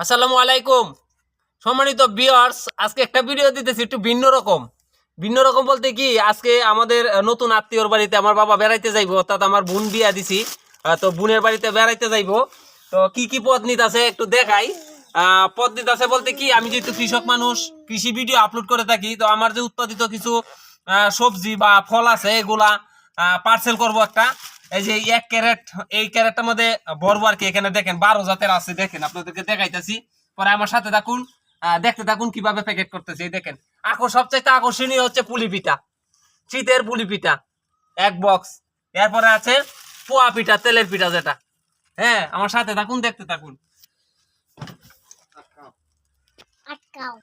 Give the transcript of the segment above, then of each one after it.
আসসালামু আলাইকুম। সম্মানিত ভিউয়ার্স, আজকে একটা ভিডিও দিতেছি একটু ভিন্ন রকম বলতে কি, আজকে আমাদের নতুন আত্মীয়র বাড়িতে আমার বাবা বেড়াইতে যাইবো, অর্থাৎ আমার বোন বিয়া দিছি। তো বোনের বাড়িতে বেড়াইতে যাইবো। তো কি কি পদ নিতেছে একটু দেখাই। পদ নিতেছে বলতে কি, আমি যেহেতু কৃষক মানুষ, কৃষি ভিডিও আপলোড করে থাকি, তো আমার যে উৎপাদিত কিছু সবজি বা ফল আছে এগুলা পার্সেল করব একটা। এই যে এক ক্যারেট, এই ক্যারেটটার মধ্যে ভরবো আর কি। এখানে দেখেন 12 জাতের আছে, দেখেন আপনাদেরকে দেখাইতেছি। পরে আমার সাথে থাকুন, দেখতে থাকুন কিভাবে প্যাকেট করতেছি। এই দেখেন, সবচাইতে আকর্ষণীয় হচ্ছে পুলি পিঠা, শীতের পুলি পিঠা এক বক্স। এরপরে আছে পোয়া পিঠা, তেলের পিঠা যেটা। হ্যাঁ, আমার সাথে থাকুন, দেখতে থাকুন। আটকাও।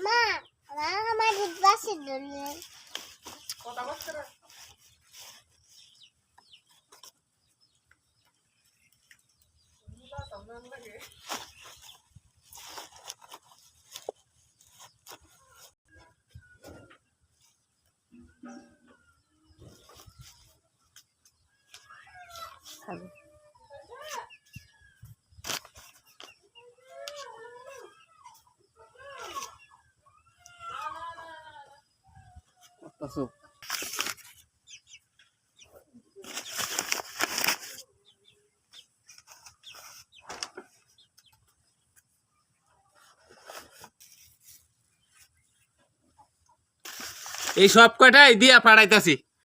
মা, আমার বাসে ধরলেন। এই সব কয়টাই দিয়া পাঠাইতাছি।